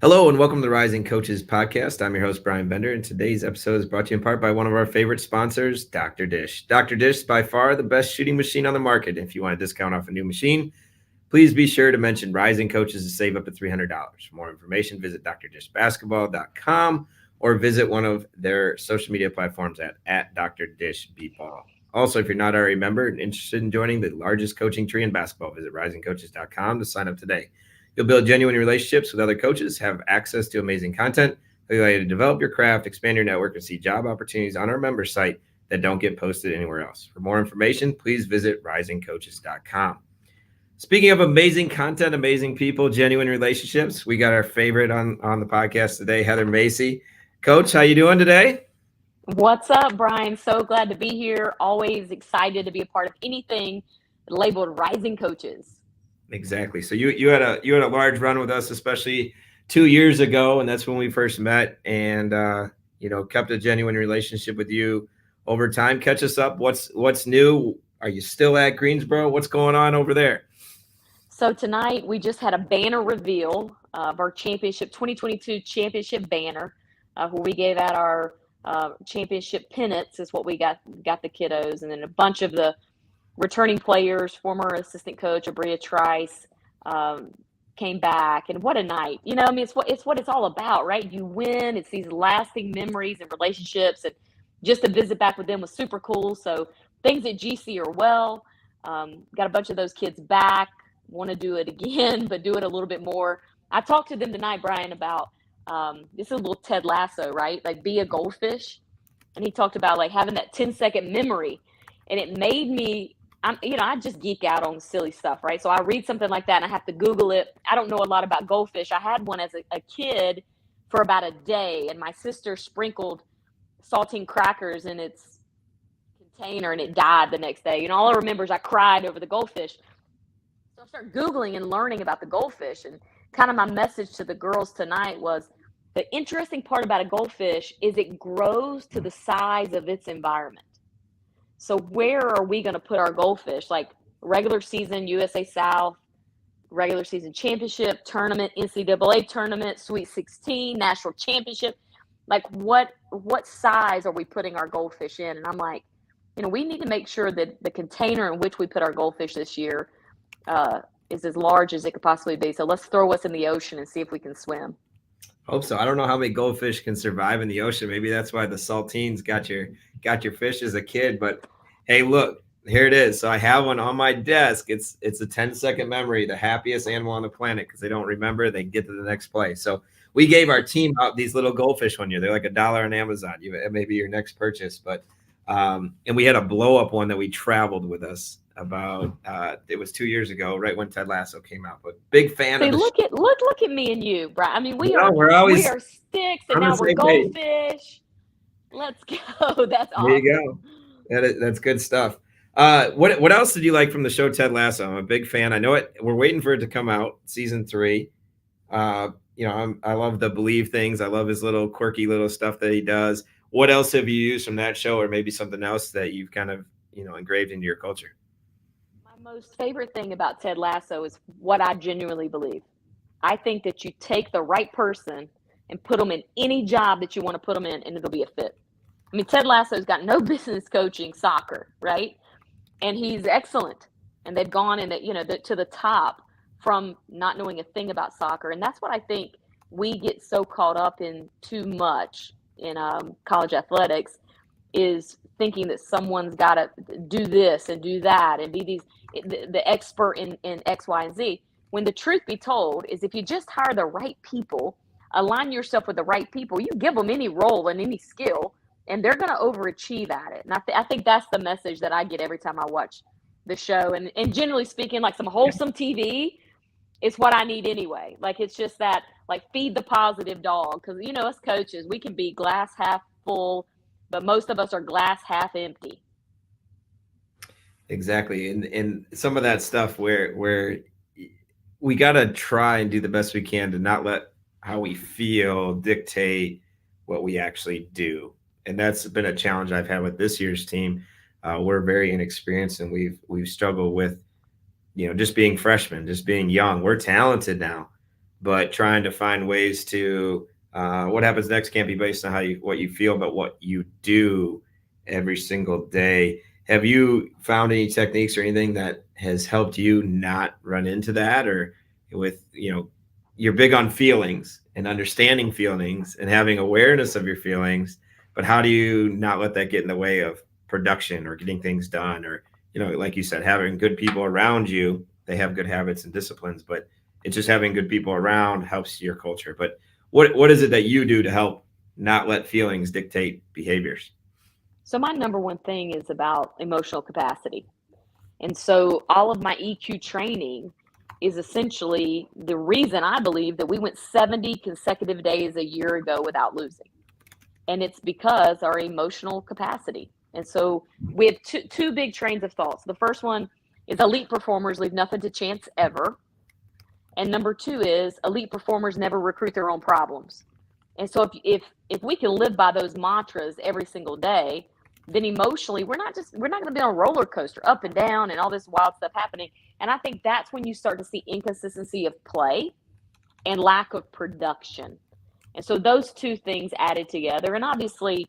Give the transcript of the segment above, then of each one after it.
Hello and welcome to the Rising Coaches Podcast. I'm your host, Bryan Bender, and today's episode is brought to you in part by one of our favorite sponsors, Dr. Dish. Dr. Dish is by far the best shooting machine on the market. If you want a discount off a new machine, please be sure to mention Rising Coaches to save up to $300. For more information, visit drdishbasketball.com or visit one of their social media platforms at Dr. Dish Beatball. Also, if you're not already a member and interested in joining the largest coaching tree in basketball, visit risingcoaches.com to sign up today. You'll build genuine relationships with other coaches, have access to amazing content, allow you to develop your craft, expand your network, and see job opportunities on our member site that don't get posted anywhere else. For more information, please visit risingcoaches.com. Speaking of amazing content, amazing people, genuine relationships, we got our favorite on the podcast today, Heather Macy. Coach, how you doing today? What's up, Bryan? So glad to be here. Always excited to be a part of anything labeled Rising Coaches. Exactly. So you had a large run with us, especially 2 years ago, and that's when we first met, and kept a genuine relationship with you over time. Catch us up. What's new? Are you still at Greensboro? What's going on over there? So tonight we just had a banner reveal of our championship 2022 championship banner, where we gave out our championship pennants is what we got the kiddos, and then a bunch of the returning players, former assistant coach Abria Trice, came back, and what a night! It's what it's all about, right? You win. It's these lasting memories and relationships, and just to visit back with them was super cool. So things at GC are well. Got a bunch of those kids back. Want to do it again, but do it a little bit more. I talked to them tonight, Bryan, about this is a little Ted Lasso, right? Like be a goldfish, and he talked about like having that 10-second memory, and it made me. I just geek out on silly stuff, right? So I read something like that and I have to Google it. I don't know a lot about goldfish. I had one as a kid for about a day, and my sister sprinkled saltine crackers in its container and it died the next day. All I remember is I cried over the goldfish. So I started Googling and learning about the goldfish, and kind of my message to the girls tonight was the interesting part about a goldfish is it grows to the size of its environment. So where are we going to put our goldfish? Like regular season USA South, regular season championship, tournament, NCAA tournament, Sweet 16, national championship. Like what size are we putting our goldfish in? And I'm like, we need to make sure that the container in which we put our goldfish this year is as large as it could possibly be. So let's throw us in the ocean and see if we can swim. Hope so. I don't know how many goldfish can survive in the ocean. Maybe that's why the saltines got your fish as a kid. But hey, look, here it is. So I have one on my desk. It's a 10-second memory, the happiest animal on the planet, because they don't remember, they get to the next play. So we gave our team out these little goldfish one year. They're like $1 on Amazon. Maybe your next purchase. But and we had a blow up one that we traveled with us about it was 2 years ago, right when Ted Lasso came out. But big fan See, of the look at me and you, Bryan. I mean, we are sticks, and now we're goldfish. Page. Let's go. That's awesome. There you go. That's good stuff. What else did you like from the show Ted Lasso? I'm a big fan. I know it. We're waiting for it to come out, season 3. I love the Believe things. I love his little quirky little stuff that he does. What else have you used from that show, or maybe something else that you've kind of engraved into your culture? My most favorite thing about Ted Lasso is what I genuinely believe. I think that you take the right person and put them in any job that you want to put them in, and it'll be a fit. I mean, Ted Lasso's got no business coaching soccer, right? And he's excellent. And they've gone to the top from not knowing a thing about soccer. And that's what I think we get so caught up in too much in college athletics, is thinking that someone's got to do this and do that and be the expert in X, Y, and Z. When the truth be told is if you just hire the right people, align yourself with the right people, you give them any role and any skill, and they're going to overachieve at it. And I think that's the message that I get every time I watch the show. And generally speaking, like some wholesome TV is what I need anyway. Like it's just that, like, feed the positive dog. Because, us coaches, we can be glass half full, but most of us are glass half empty. Exactly. And some of that stuff where we got to try and do the best we can to not let how we feel dictate what we actually do. And that's been a challenge I've had with this year's team. We're very inexperienced, and we've struggled with, just being freshmen, just being young. We're talented now, but trying to find ways to what happens next can't be based on what you feel, but what you do every single day. Have you found any techniques or anything that has helped you not run into that? Or with, you're big on feelings and understanding feelings and having awareness of your feelings, but how do you not let that get in the way of production or getting things done? Or, like you said, having good people around you, they have good habits and disciplines, but it's just having good people around helps your culture. But what is it that you do to help not let feelings dictate behaviors? So my number one thing is about emotional capacity. And so all of my EQ training is essentially the reason I believe that we went 70 consecutive days a year ago without losing. And it's because our emotional capacity. And so we have two big trains of thoughts. The first one is elite performers leave nothing to chance ever. And number two is elite performers never recruit their own problems. And so if we can live by those mantras every single day, then emotionally we're not going to be on a roller coaster up and down and all this wild stuff happening. And I think that's when you start to see inconsistency of play and lack of production. And so those two things added together, and obviously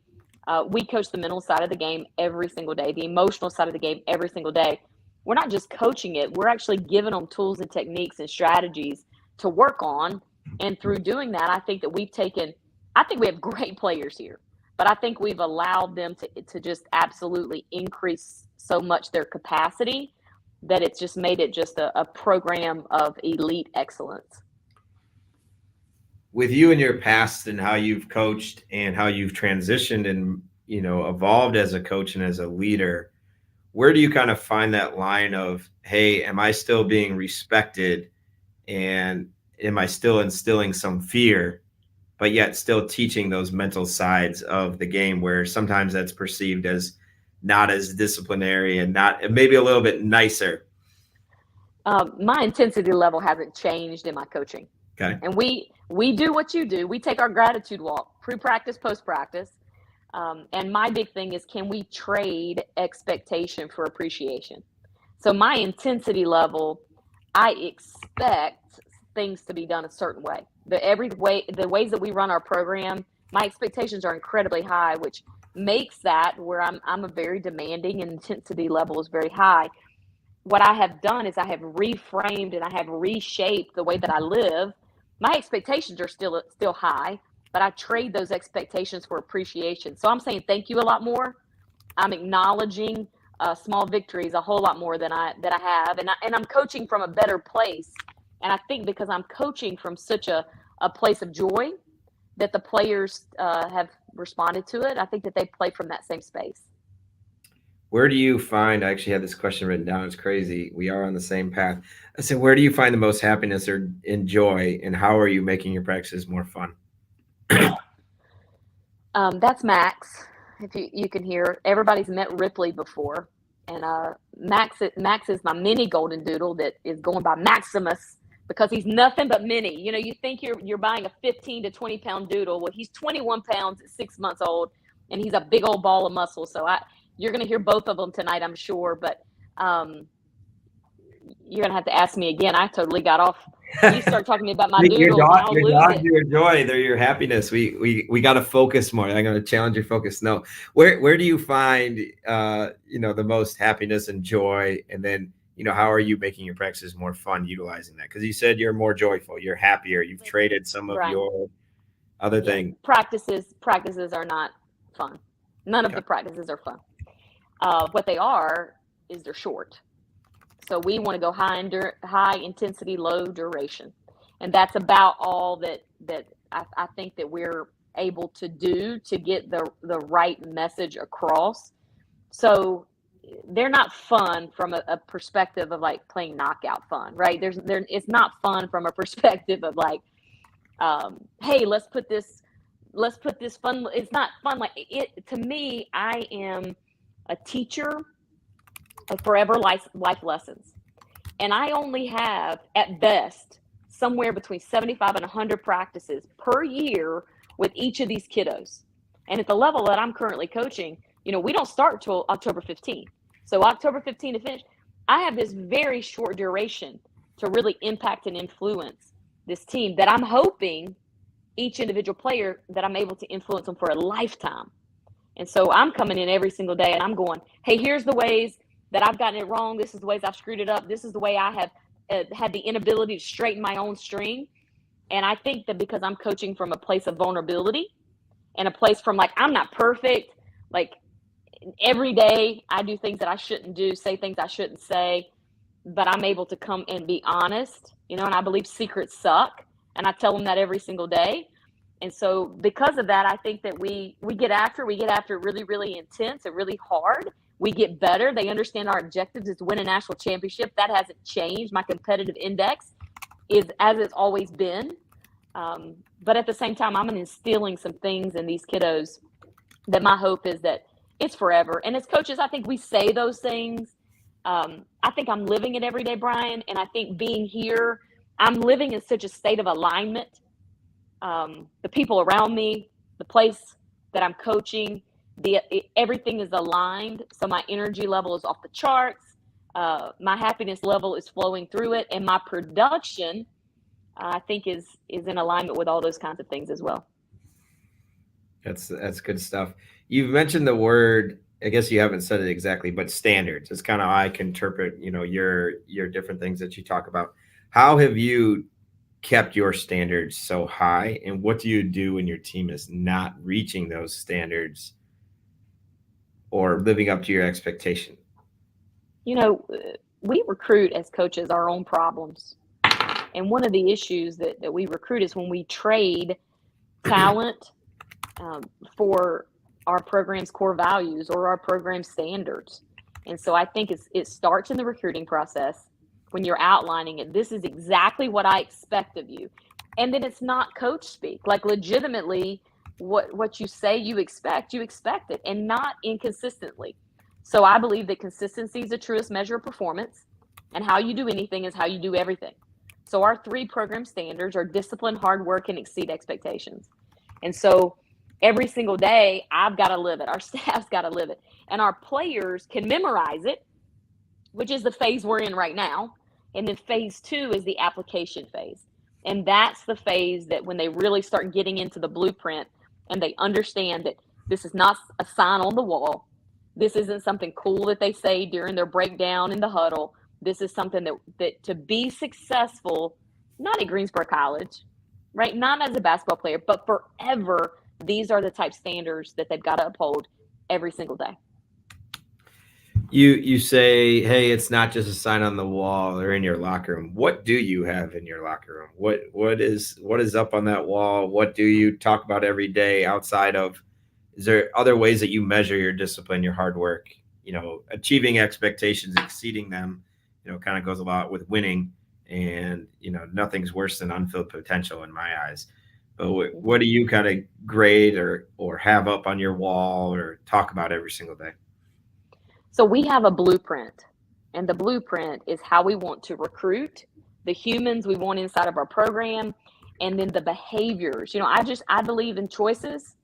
we coach the mental side of the game every single day, the emotional side of the game every single day. We're not just coaching it, we're actually giving them tools and techniques and strategies to work on. And through doing that, I think that I think we have great players here, but I think we've allowed them to just absolutely increase so much their capacity that it's just made it just a program of elite excellence. With you in your past and how you've coached and how you've transitioned and, evolved as a coach and as a leader, where do you kind of find that line of, hey, am I still being respected and am I still instilling some fear, but yet still teaching those mental sides of the game where sometimes that's perceived as not as disciplinary and not maybe a little bit nicer? My intensity level hasn't changed in my coaching. Okay. And we do what you do. We take our gratitude walk, pre-practice, post-practice. And my big thing is, can we trade expectation for appreciation? So my intensity level, I expect things to be done a certain way. The ways that we run our program, my expectations are incredibly high, which makes that where I'm a very demanding and intensity level is very high. What I have done is I have reframed and I have reshaped the way that I live. My expectations are still high, but I trade those expectations for appreciation. So I'm saying thank you a lot more. I'm acknowledging small victories a whole lot more than I have, and I'm coaching from a better place. And I think because I'm coaching from such a place of joy that the players have responded to it, I think that they play from that same space. Where do you find, I actually had this question written down. It's crazy. We are on the same path. I said, where do you find the most happiness or joy, and how are you making your practices more fun? That's Max. If you can hear, everybody's met Ripley before. And Max is my mini golden doodle that is going by Maximus because he's nothing but mini. You think you're buying a 15 to 20 pound doodle. Well, he's 21 pounds at 6 months old, and he's a big old ball of muscle. So you're going to hear both of them tonight, I'm sure. But you're going to have to ask me again. I totally got off. You start talking to me about my doodles. Your dogs are your joy. They're your happiness. We got to focus more. I'm going to challenge your focus. No, where do you find the most happiness and joy, and then how are you making your practices more fun utilizing that? Because you said you're more joyful, you're happier, you've traded some of your other things. Practices are not fun. None of the practices are fun. What they are is they're short. So we want to go high intensity, low duration. And that's about all that I think that we're able to do to get the right message across. So they're not fun from a perspective of like playing knockout fun, right? It's not fun from a perspective of like, hey, let's put this fun. It's not fun. Like it, to me, I am a teacher of forever life lessons. And I only have, at best, somewhere between 75 and 100 practices per year with each of these kiddos. And at the level that I'm currently coaching, we don't start till October 15th. So October 15th to finish, I have this very short duration to really impact and influence. this team that I'm hoping each individual player that I'm able to influence them for a lifetime. And so I'm coming in every single day and I'm going, hey, here's the ways that I've gotten it wrong. This is the ways I've screwed it up. This is the way I have had the inability to straighten my own string. And I think that because I'm coaching from a place of vulnerability and a place from like, I'm not perfect. Like every day I do things that I shouldn't do, say things I shouldn't say, but I'm able to come and be honest, and I believe secrets suck. And I tell them that every single day. And so because of that, I think that we get after it really, really intense and really hard. We get better. They understand our objectives is to win a national championship. That hasn't changed. My competitive index is as it's always been. But at the same time, I'm instilling some things in these kiddos that my hope is that it's forever. And as coaches, I think we say those things. I think I'm living it every day, Bryan. And I think being here, I'm living in such a state of alignment. The people around me, the place that I'm coaching, everything is aligned. So my energy level is off the charts. My happiness level is flowing through it. And my production, I think, is in alignment with all those kinds of things as well. That's good stuff. You've mentioned the word, I guess you haven't said it exactly, but standards. It's kind of how I can interpret, your different things that you talk about. How have you kept your standards so high, and what do you do when your team is not reaching those standards or living up to your expectation? We recruit as coaches our own problems. And one of the issues that we recruit is when we trade talent for our program's core values or our program standards. And so I think it starts in the recruiting process when you're outlining it. This is exactly what I expect of you. And then it's not coach speak. Like legitimately, what you say you expect it, and not inconsistently. So I believe that consistency is the truest measure of performance, and how you do anything is how you do everything. So our 3 program standards are discipline, hard work, and exceed expectations. And so every single day, I've got to live it. Our staff's got to live it. And our players can memorize it, which is the phase we're in right now. And then phase 2 is the application phase. And that's the phase that when they really start getting into the blueprint and they understand that this is not a sign on the wall. This isn't something cool that they say during their breakdown in the huddle. This is something that to be successful, not at Greensboro College, right? Not as a basketball player, but forever, these are the type standards that they've got to uphold every single day. You say, hey, it's not just a sign on the wall or in your locker room. What do you have in your locker room? What is up on that wall? What do you talk about every day outside of? Is there other ways that you measure your discipline, your hard work? Achieving expectations, exceeding them, kind of goes a lot with winning. And nothing's worse than unfilled potential in my eyes. But what do you kind of grade or have up on your wall or talk about every single day? So we have a blueprint, and the blueprint is how we want to recruit the humans we want inside of our program, and then the behaviors. I believe in choices,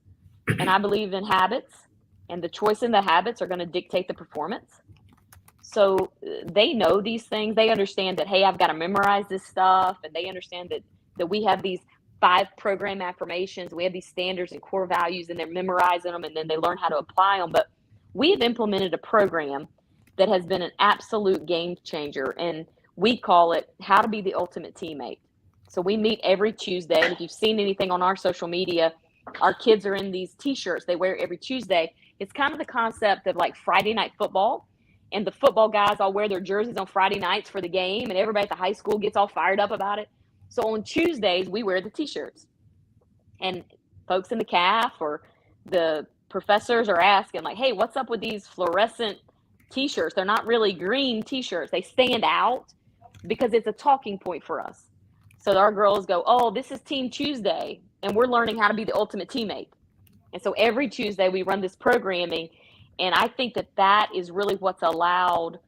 and I believe in habits, and the choice and the habits are going to dictate the performance. So they know these things. They understand that, hey, I've got to memorize this stuff, and they understand that we have these 5 program affirmations. We have these standards and core values, and they're memorizing them, and then they learn how to apply them. But we have implemented a program that has been an absolute game changer, and we call it How to Be the Ultimate Teammate. So we meet every Tuesday, and if you've seen anything on our social media, our kids are in these T-shirts they wear every Tuesday. It's kind of the concept of like Friday night football, and the football guys all wear their jerseys on Friday nights for the game, and everybody at the high school gets all fired up about it. So on Tuesdays, we wear the T-shirts, and folks in the CAF or the professors are asking like, hey, what's up with these fluorescent T-shirts? They're not really green T-shirts. They stand out because it's a talking point for us. So our girls go, oh, this is Team Tuesday, and we're learning how to be the ultimate teammate. And so every Tuesday we run this programming, and I think that is really what's allowed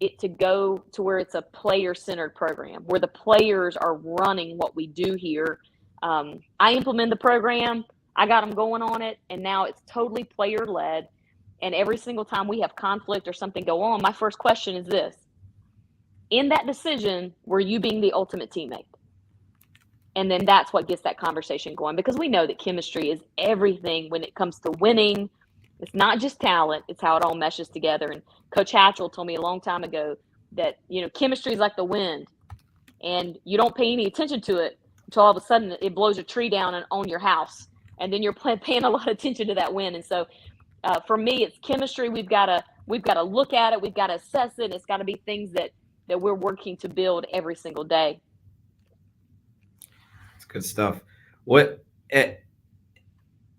it to go to where it's a player-centered program, where the players are running what we do here. I implement the program. I got them going on it, and now it's totally player-led. And every single time we have conflict or something go on, my first question is this. In that decision, were you being the ultimate teammate? And then that's what gets that conversation going, because we know that chemistry is everything when it comes to winning. It's not just talent, it's how it all meshes together. And Coach Hatchell told me a long time ago that, chemistry is like the wind, and you don't pay any attention to it until all of a sudden it blows a tree down on your house. And then you're paying a lot of attention to that wind. And so for me, it's chemistry. We've got to look at it. We've got to assess it. And it's got to be things that we're working to build every single day. It's good stuff. What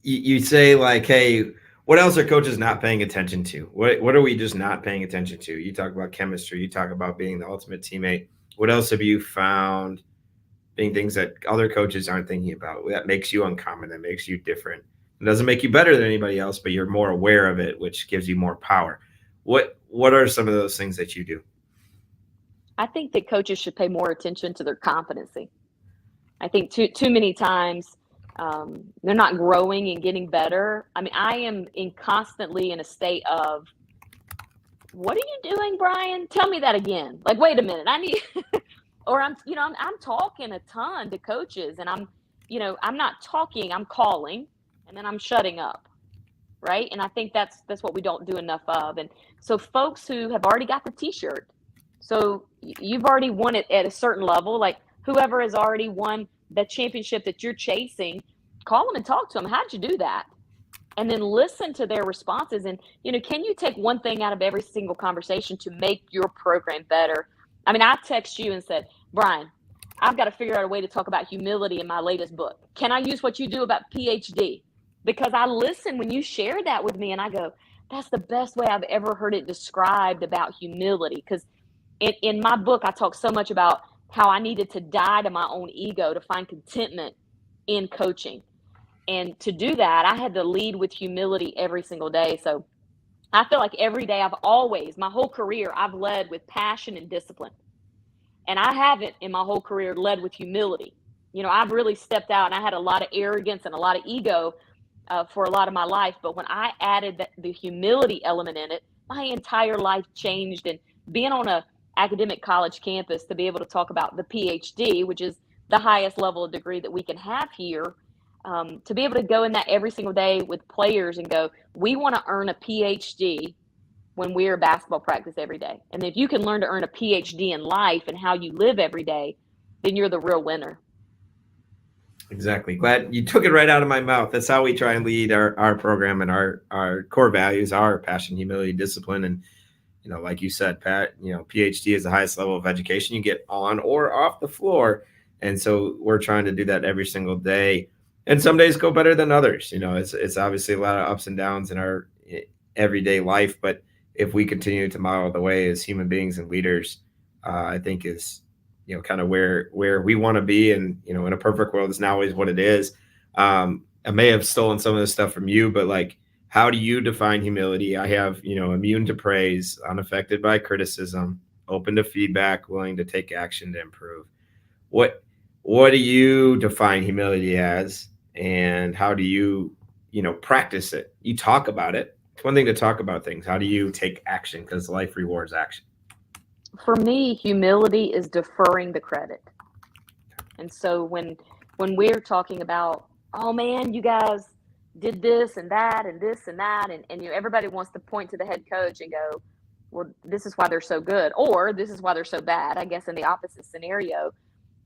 you say, like, hey, what else are coaches not paying attention to? What are we just not paying attention to? You talk about chemistry. You talk about being the ultimate teammate. What else have you found being things that other coaches aren't thinking about that makes you uncommon, that makes you different? It doesn't make you better than anybody else, but you're more aware of it, which gives you more power. What are some of those things that you do? I think that coaches should pay more attention to their competency. I think too many times they're not growing and getting better. I mean, I am constantly in a state of, what are you doing, Bryan? Tell me that again. Like, wait a minute, I need, or I'm talking a ton to coaches, and I'm not talking, I'm calling, and then I'm shutting up. Right. And I think that's what we don't do enough of. And so folks who have already got the t-shirt, so you've already won it at a certain level, like whoever has already won the championship that you're chasing, call them and talk to them. How'd you do that? And then listen to their responses. And, can you take one thing out of every single conversation to make your program better? I mean, I text you and said, Bryan, I've got to figure out a way to talk about humility in my latest book. Can I use what you do about PhD? Because I listen when you share that with me, and I go, that's the best way I've ever heard it described about humility. Because in my book, I talk so much about how I needed to die to my own ego to find contentment in coaching. And to do that, I had to lead with humility every single day. So I feel like every day my whole career, I've led with passion and discipline. And I haven't in my whole career led with humility. I've really stepped out, and I had a lot of arrogance and a lot of ego for a lot of my life. But when I added the humility element in it, my entire life changed. And being on a academic college campus, to be able to talk about the PhD, which is the highest level of degree that we can have here, to be able to go in that every single day with players and go, we want to earn a PhD when we're at basketball practice every day. And if you can learn to earn a PhD in life and how you live every day, then you're the real winner. Exactly. Glad you took it right out of my mouth. That's how we try and lead our program, and our core values are passion, humility, discipline. And, like you said, Pat, PhD is the highest level of education you get on or off the floor. And so we're trying to do that every single day. And some days go better than others. It's obviously a lot of ups and downs in our everyday life. But if we continue to model the way as human beings and leaders, I think is, kind of where we want to be. And, in a perfect world, it's not always what it is. I may have stolen some of this stuff from you, but like, how do you define humility? I have, immune to praise, unaffected by criticism, open to feedback, willing to take action to improve. What do you define humility as, and how do you, practice it? You talk about it. It's one thing to talk about things. How do you take action? Because life rewards action. For me, humility is deferring the credit. And so when we're talking about, oh man, you guys did this and that and this and that, and everybody wants to point to the head coach and go, well, this is why they're so good, or this is why they're so bad. I guess in the opposite scenario,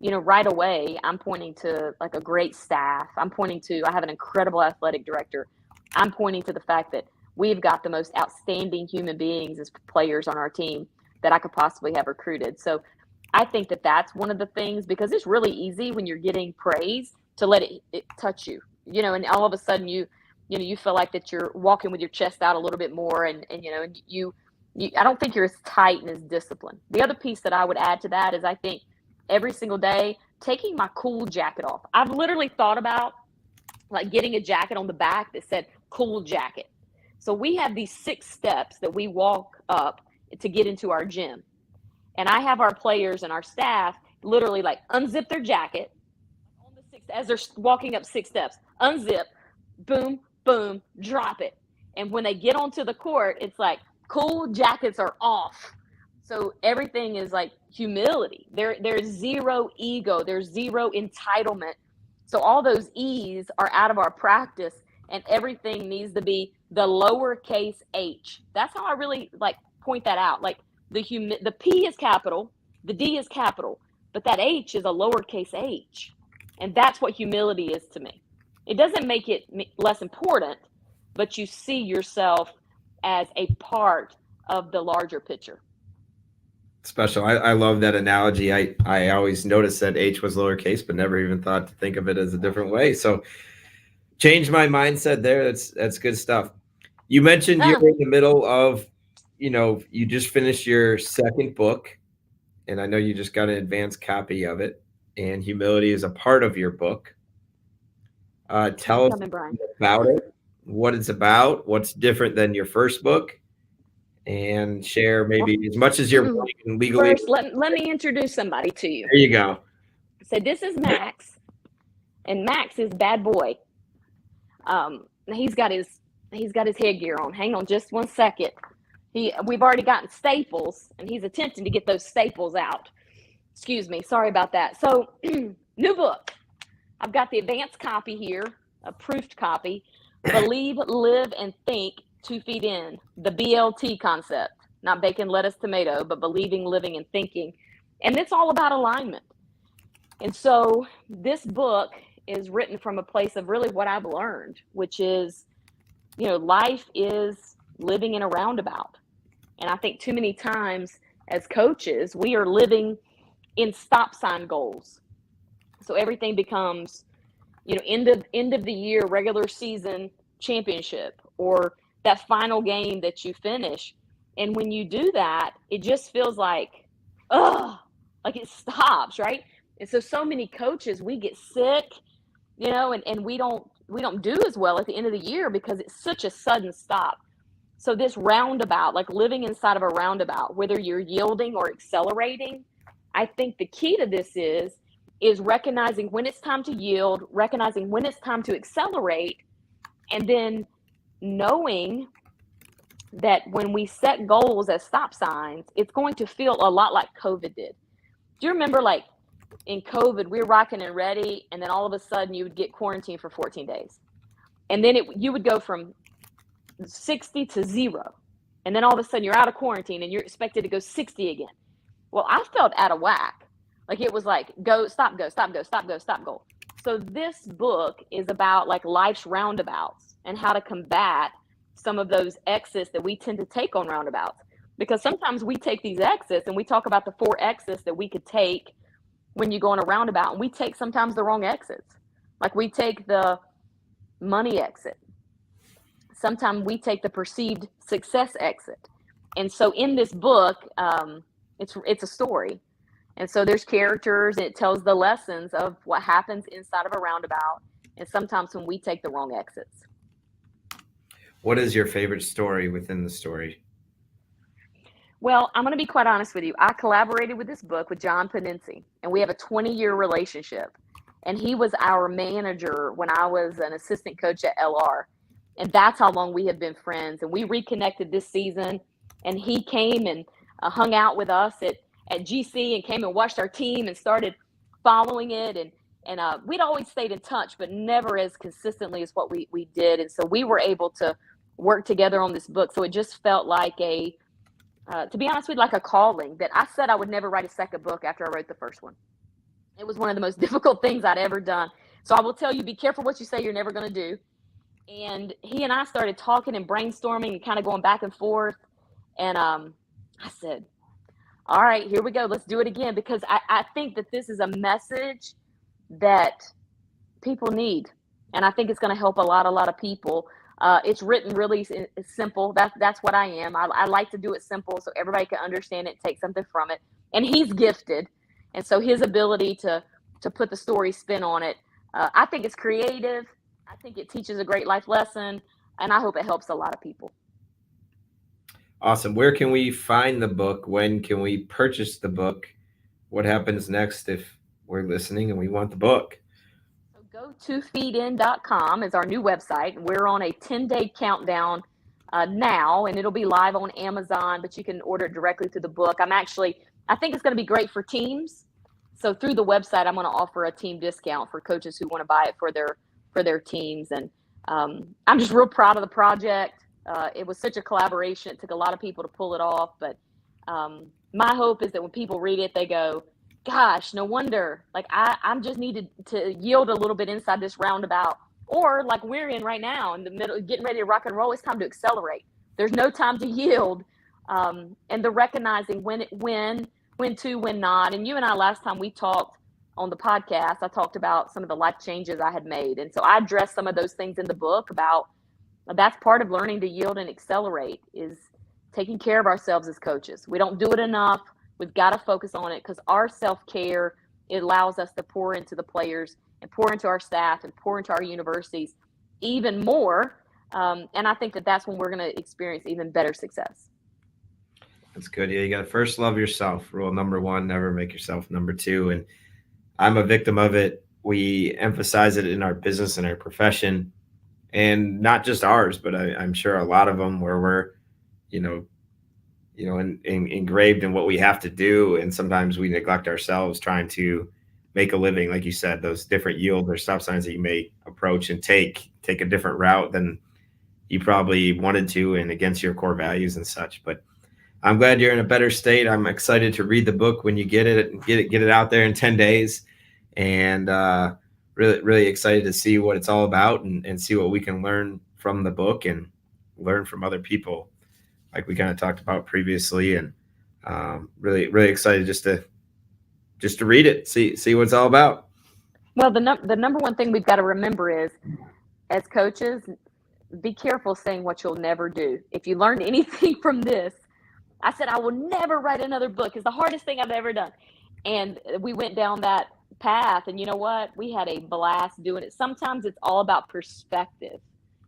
right away, I'm pointing to like a great staff. I have an incredible athletic director. I'm pointing to the fact that we've got the most outstanding human beings as players on our team that I could possibly have recruited. So I think that that's one of the things, because it's really easy when you're getting praise to let it touch you, and all of a sudden you feel like that you're walking with your chest out a little bit more, and you I don't think you're as tight and as disciplined. The other piece that I would add to that is I think every single day taking my cool jacket off. I've literally thought about like getting a jacket on the back that said cool jacket. So we have these 6 steps that we walk up to get into our gym. And I have our players and our staff literally like unzip their jacket on the 6 as they're walking up 6 steps, unzip, boom, boom, drop it. And when they get onto the court, it's like cool jackets are off. So everything is like humility. There's zero ego. There's zero entitlement. So all those E's are out of our practice, and everything needs to be the lowercase h. That's how I really like point that out. Like the P is capital, the D is capital, but that H is a lowercase h, and that's what humility is to me. It doesn't make it less important, but you see yourself as a part of the larger picture. Special. I love that analogy. I always noticed that H was lowercase, but never even thought to think of it as a different way. So change my mindset there. That's good stuff. You mentioned you're in the middle of, you just finished your second book, and I know you just got an advanced copy of it, and humility is a part of your book. Tell us about it, what it's about, what's different than your first book, and share maybe as much as you're willing legally. First, let me introduce somebody to you. There you go. So this is Max, and Max is bad boy. He's got his headgear on. Hang on just one second. We've already gotten staples, and he's attempting to get those staples out. Excuse me, sorry about that. So new book. I've got the advanced copy here, a proofed copy. Believe, Live, and Think 2 feet in. The BLT concept. Not bacon, lettuce, tomato, but believing, living, and thinking. And it's all about alignment. And so this book is written from a place of really what I've learned, which is, life is living in a roundabout. And I think too many times as coaches, we are living in stop sign goals. So everything becomes, end of the year, regular season championship, or that final game that you finish. And when you do that, it just feels like it stops, right? And so many coaches, we get sick, and we don't do as well at the end of the year because it's such a sudden stop. So this roundabout, like living inside of a roundabout, whether you're yielding or accelerating, I think the key to this is recognizing when it's time to yield, recognizing when it's time to accelerate, and then knowing that when we set goals as stop signs, it's going to feel a lot like COVID did. Do you remember, like, in COVID, we were rocking and ready, and then all of a sudden you would get quarantined for 14 days. And then you would go from 60 to 0. And then all of a sudden you're out of quarantine and you're expected to go 60 again. Well, I felt out of whack. Like it was like, go, stop, go, stop, go, stop, go, stop, go. So this book is about like life's roundabouts and how to combat some of those exits that we tend to take on roundabouts. Because sometimes we take these exits and we talk about the 4 exits that we could take when you go on a roundabout, and we take sometimes the wrong exits. Like we take the money exit. Sometimes we take the perceived success exit. And so in this book, it's a story. And so there's characters, and it tells the lessons of what happens inside of a roundabout, and sometimes when we take the wrong exits. What is your favorite story within the story? Well, I'm going to be quite honest with you. I collaborated with this book with John Panenzi, and we have a 20-year relationship. And he was our manager when I was an assistant coach at LR. And that's how long we have been friends. And we reconnected this season, and he came and hung out with us at GC and came and watched our team and started following it. And we'd always stayed in touch, but never as consistently as what we did. And so we were able to work together on this book. So it just felt like to be honest with you, like a calling that I said I would never write a second book after I wrote the first one. It was one of the most difficult things I'd ever done. So I will tell you, be careful what you say you're never going to do. And he and I started talking and brainstorming and kind of going back and forth. And I said, all right, here we go. Let's do it again. Because I think that this is a message that people need. And I think it's going to help a lot of people. It's written really simple. That's what I am. I like to do it simple so everybody can understand it, take something from it. And he's gifted. And so his ability to put the story spin on it, I think it's creative. I think it teaches a great life lesson. And I hope it helps a lot of people. Awesome. Where can we find the book? When can we purchase the book? What happens next if we're listening and we want the book? Go to feedin.com is our new website. We're on a 10-day countdown now, and it'll be live on Amazon, but you can order it directly through the book. I think it's going to be great for teams. So through the website, I'm going to offer a team discount for coaches who want to buy it for their teams. And I'm just real proud of the project. It was such a collaboration. It took a lot of people to pull it off, but my hope is that when people read it, they go, gosh, no wonder, like I'm just needed to yield a little bit inside this roundabout, or like we're in right now in the middle, getting ready to rock and roll. It's time to accelerate. There's no time to yield. And the recognizing when to, when not. And you and I, last time we talked on the podcast, I talked about some of the life changes I had made. And so I addressed some of those things in the book about that's part of learning to yield and accelerate, is taking care of ourselves as coaches. We don't do it enough. We've got to focus on it, because our self-care, it allows us to pour into the players and pour into our staff and pour into our universities even more. And I think that that's when we're going to experience even better success. That's good. Yeah, you got to first love yourself. Rule number one, never make yourself number two. And I'm a victim of it. We emphasize it in our business and our profession, and not just ours, but I'm sure a lot of them, where we're, engraved in what we have to do. And sometimes we neglect ourselves trying to make a living. Like you said, those different yield or stop signs that you may approach and take a different route than you probably wanted to, and against your core values and such. But I'm glad you're in a better state. I'm excited to read the book when you get it out there in 10 days. And really, really excited to see what it's all about, and see what we can learn from the book and learn from other people, like we kind of talked about previously. And really, really excited just to read it, see what it's all about. Well, the number one thing we've got to remember is, as coaches, be careful saying what you'll never do. If you learned anything from this, I said, I will never write another book. It's the hardest thing I've ever done. And we went down that path, and you know what? We had a blast doing it. Sometimes it's all about perspective.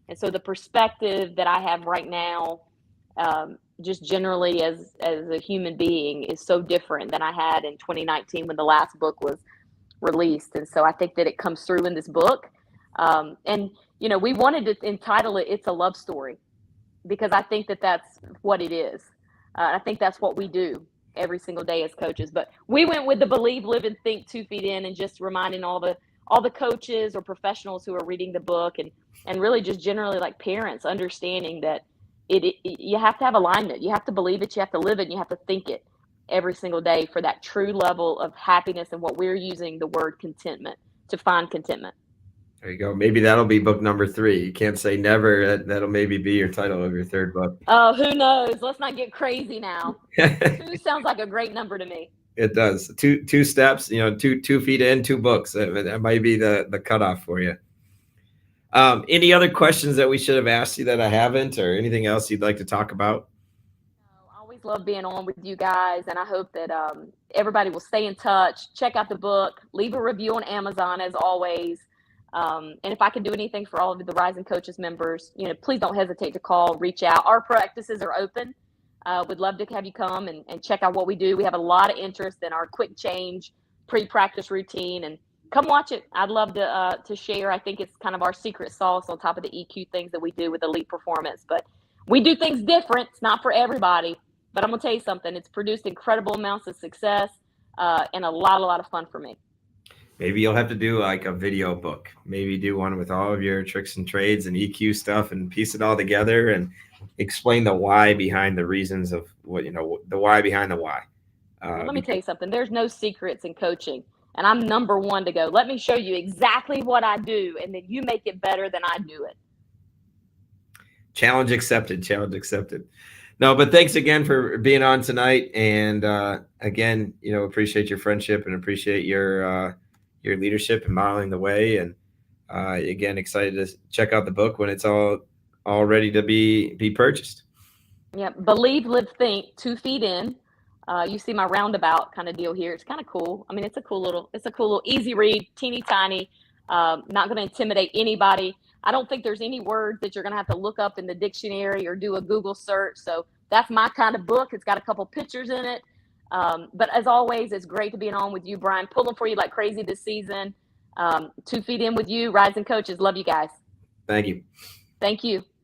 And so the perspective that I have right now, just generally as a human being, is so different than I had in 2019 when the last book was released. And so I think that it comes through in this book. And, we wanted to entitle it, It's a Love Story, because I think that that's what it is. I think that's what we do every single day as coaches. But we went with the Believe, Live, and Think 2 Feet In, and just reminding all the coaches or professionals who are reading the book, and really just generally like parents, understanding that you have to have alignment. You have to believe it, you have to live it, and you have to think it every single day for that true level of happiness, and what we're using the word contentment, to find contentment. There you go. Maybe that'll be book number 3. You can't say never. That'll maybe be your title of your third book. Oh, who knows? Let's not get crazy now. 2 sounds like a great number to me. It does. Two steps, 2 feet in, 2 books. That might be the cutoff for you. Any other questions that we should have asked you that I haven't, or anything else you'd like to talk about? I always love being on with you guys, and I hope that everybody will stay in touch. Check out the book. Leave a review on Amazon, as always. And if I can do anything for all of the Rising Coaches members, please don't hesitate to call, reach out. Our practices are open. We'd love to have you come and check out what we do. We have a lot of interest in our quick change pre-practice routine, and come watch it. I'd love to share. I think it's kind of our secret sauce on top of the EQ things that we do with elite performance. But we do things different. It's not for everybody. But I'm going to tell you something. It's produced incredible amounts of success and a lot of fun for me. Maybe you'll have to do like a video book. Maybe do one with all of your tricks and trades and EQ stuff, and piece it all together and explain the why behind the reasons of what, the why behind the why. Let me tell you something. There's no secrets in coaching. And I'm number one to go, let me show you exactly what I do, and then you make it better than I do it. Challenge accepted. No, but thanks again for being on tonight. And again, appreciate your friendship and appreciate your leadership and modeling the way. And again, excited to check out the book when it's all ready to be purchased. Yeah, Believe, Live, Think 2 Feet In. You see my roundabout kind of deal here. It's kind of cool. I mean, it's a cool little easy read, teeny tiny, not going to intimidate anybody. I don't think there's any words that you're going to have to look up in the dictionary or do a Google search. So that's my kind of book. It's got a couple pictures in it. But as always, it's great to be on with you, Bryan. Pulling for you like crazy this season. 2 Feet In with you, Rising Coaches. Love you guys. Thank you. Thank you.